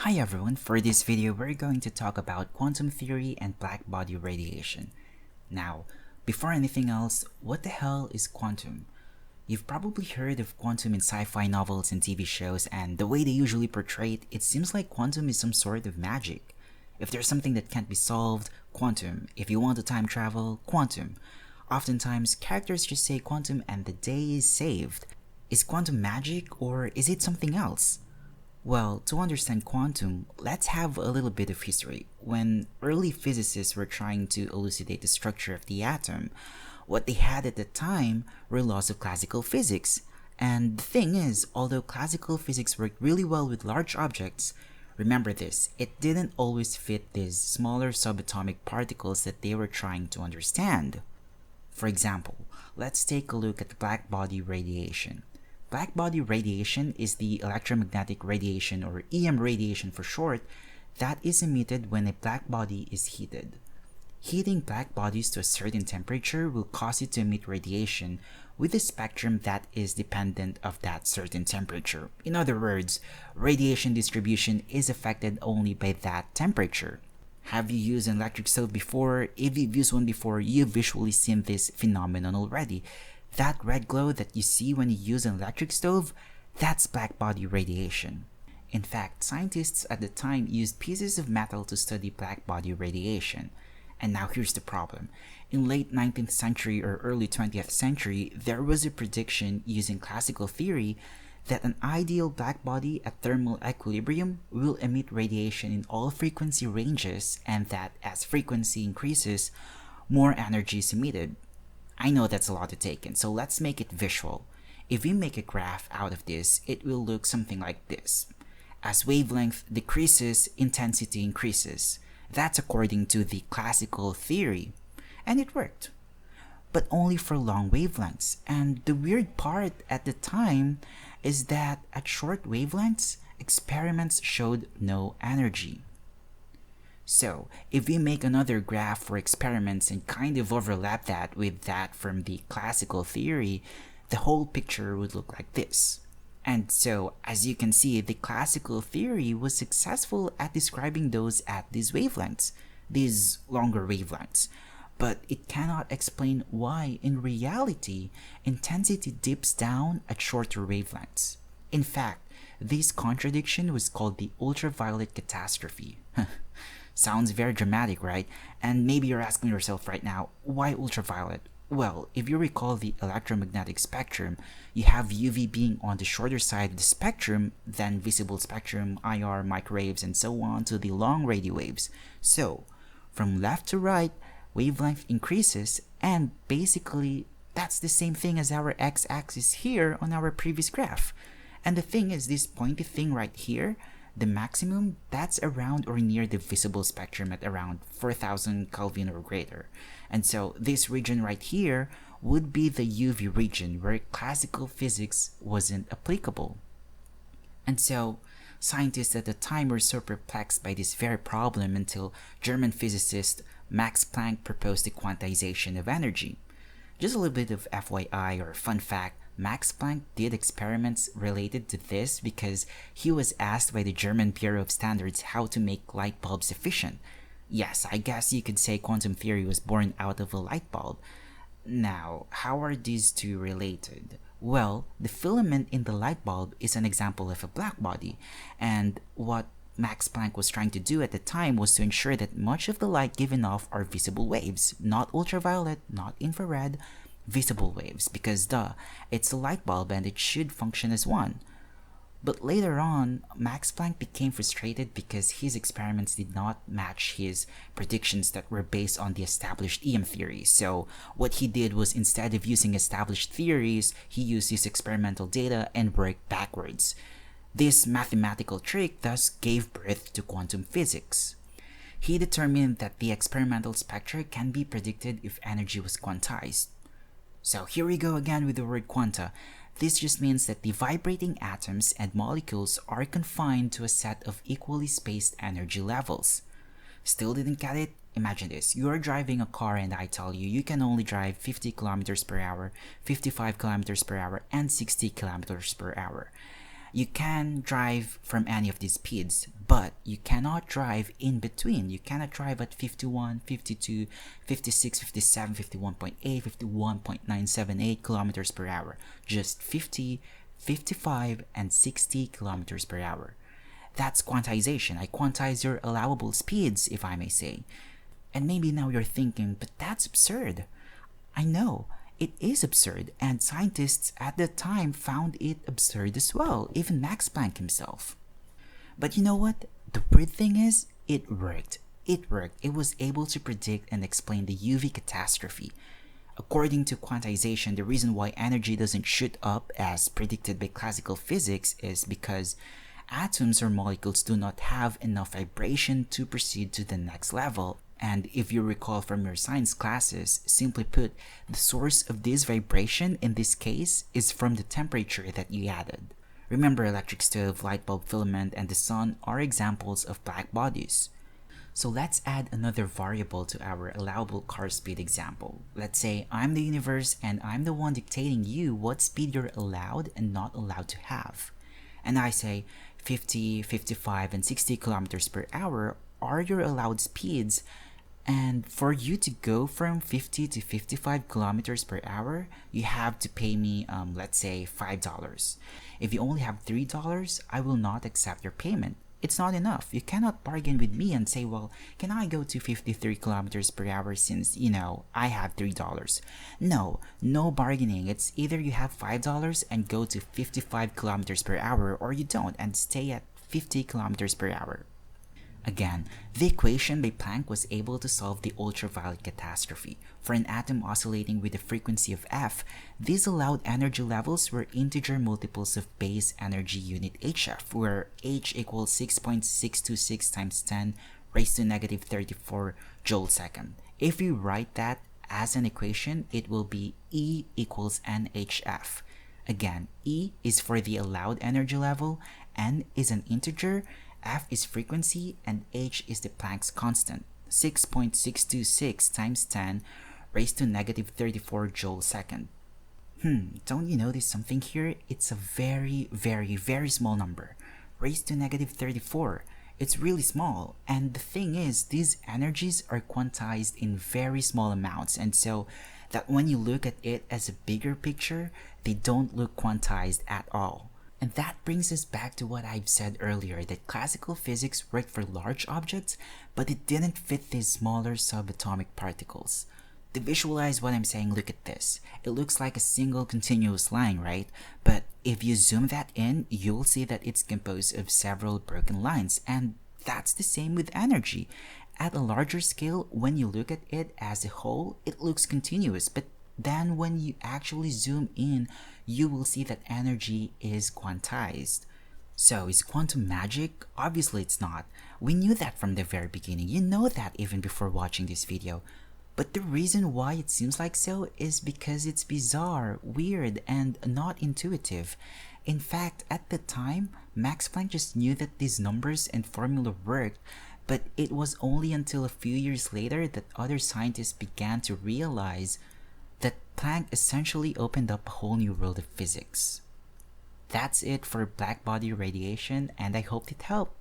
Hi everyone, for this video we're going to talk about quantum theory and blackbody radiation. Now, before anything else, what the hell is quantum? You've probably heard of quantum in sci-fi novels and TV shows, and the way they usually portray it, it seems like quantum is some sort of magic. If there's something that can't be solved, quantum. If you want to time travel, quantum. Oftentimes, characters just say quantum and the day is saved. Is quantum magic or is it something else? Well, to understand quantum, let's have a little bit of history. When early physicists were trying to elucidate the structure of the atom, what they had at the time were laws of classical physics. And the thing is, although classical physics worked really well with large objects, remember this, it didn't always fit these smaller subatomic particles that they were trying to understand. For example, let's take a look at blackbody radiation. Blackbody radiation is the electromagnetic radiation, or EM radiation for short, that is emitted when a black body is heated. Heating black bodies to a certain temperature will cause it to emit radiation with a spectrum that is dependent of that certain temperature. In other words, radiation distribution is affected only by that temperature. Have you used an electric stove before? If you've used one before, you've visually seen this phenomenon already. That red glow that you see when you use an electric stove, that's blackbody radiation. In fact, scientists at the time used pieces of metal to study blackbody radiation. And now here's the problem. In late 19th century or early 20th century, there was a prediction using classical theory that an ideal blackbody at thermal equilibrium will emit radiation in all frequency ranges, and that as frequency increases, more energy is emitted. I know that's a lot to take in, so let's make it visual. If we make a graph out of this, it will look something like this. As wavelength decreases, intensity increases. That's according to the classical theory. And it worked. But only for long wavelengths. And the weird part at the time is that at short wavelengths, experiments showed no energy. So, if we make another graph for experiments and kind of overlap that with that from the classical theory, the whole picture would look like this. And so, as you can see, the classical theory was successful at describing those at these wavelengths, these longer wavelengths. But it cannot explain why, in reality, intensity dips down at shorter wavelengths. In fact, this contradiction was called the ultraviolet catastrophe. Sounds very dramatic, right? And maybe you're asking yourself right now, why ultraviolet? Well, if you recall the electromagnetic spectrum, you have UV being on the shorter side of the spectrum than visible spectrum, IR, microwaves, and so on to the long radio waves. So, from left to right, wavelength increases, and basically, that's the same thing as our x-axis here on our previous graph. And the thing is, this pointy thing right here, the maximum, that's around or near the visible spectrum at around 4000 Kelvin or greater. And so this region right here would be the UV region where classical physics wasn't applicable. And so scientists at the time were so perplexed by this very problem until German physicist Max Planck proposed the quantization of energy. Just a little bit of FYI or fun fact, Max Planck did experiments related to this because he was asked by the German Bureau of Standards how to make light bulbs efficient. Yes, I guess you could say quantum theory was born out of a light bulb. Now, how are these two related? Well, the filament in the light bulb is an example of a blackbody, and what Max Planck was trying to do at the time was to ensure that much of the light given off are visible waves, not ultraviolet, not infrared, visible waves, because it's a light bulb and it should function as one. But later on, Max Planck became frustrated because his experiments did not match his predictions that were based on the established EM theory. So what he did was, instead of using established theories, he used his experimental data and worked backwards. This mathematical trick thus gave birth to quantum physics. He determined that the experimental spectra can be predicted if energy was quantized. So here we go again with the word quanta. This just means that the vibrating atoms and molecules are confined to a set of equally spaced energy levels. Still didn't get it? Imagine this, you're driving a car and I tell you you can only drive 50 kilometers per hour, 55 kilometers per hour, and 60 kilometers per hour. You can drive from any of these speeds, but you cannot drive in between. You cannot drive at 51, 52, 56, 57, 51.8, 51.978 kilometers per hour. Just 50, 55, and 60 kilometers per hour. That's quantization. I quantize your allowable speeds, if I may say. And maybe now you're thinking, but that's absurd. I know, it is absurd, and scientists at the time found it absurd as well, even Max Planck himself. But you know what? The weird thing is, it worked. It worked. It was able to predict and explain the UV catastrophe. According to quantization, the reason why energy doesn't shoot up as predicted by classical physics is because atoms or molecules do not have enough vibration to proceed to the next level. And if you recall from your science classes, simply put, the source of this vibration in this case is from the temperature that you added. Remember, electric stove, light bulb filament, and the sun are examples of black bodies. So let's add another variable to our allowable car speed example. Let's say I'm the universe and I'm the one dictating you what speed you're allowed and not allowed to have. And I say 50, 55, and 60 kilometers per hour are your allowed speeds, and for you to go from 50 to 55 kilometers per hour, you have to pay me, let's say $5. If you only have $3, I will not accept your payment. It's not enough. You cannot bargain with me and say, well, can I go to 53 kilometers per hour since, I have $3? No, no bargaining. It's either you have $5 and go to 55 kilometers per hour, or you don't and stay at 50 kilometers per hour. Again, the equation by Planck was able to solve the ultraviolet catastrophe. For an atom oscillating with a frequency of f, these allowed energy levels were integer multiples of base energy unit hf, where h equals 6.626 times 10 raised to negative 34 joule second. If you write that as an equation, it will be E equals nhf. Again, E is for the allowed energy level, N is an integer, F is frequency, and H is the Planck's constant, 6.626 times 10 raised to negative 34 joule second. Don't you notice something here? It's a very, very, very small number, raised to negative 34. It's really small, and the thing is, these energies are quantized in very small amounts, and so that when you look at it as a bigger picture, they don't look quantized at all. And that brings us back to what I've said earlier, that classical physics worked for large objects, but it didn't fit these smaller subatomic particles. To visualize what I'm saying, look at this. It looks like a single continuous line, right? But if you zoom that in, you'll see that it's composed of several broken lines, and that's the same with energy. At a larger scale, when you look at it as a whole, it looks continuous, but then when you actually zoom in, you will see that energy is quantized. So is quantum magic? Obviously it's not. We knew that from the very beginning. You know that even before watching this video. But the reason why it seems like so is because it's bizarre, weird, and not intuitive. In fact, at the time, Max Planck just knew that these numbers and formula worked, but it was only until a few years later that other scientists began to realize that Planck essentially opened up a whole new world of physics. That's it for blackbody radiation, and I hope it helped.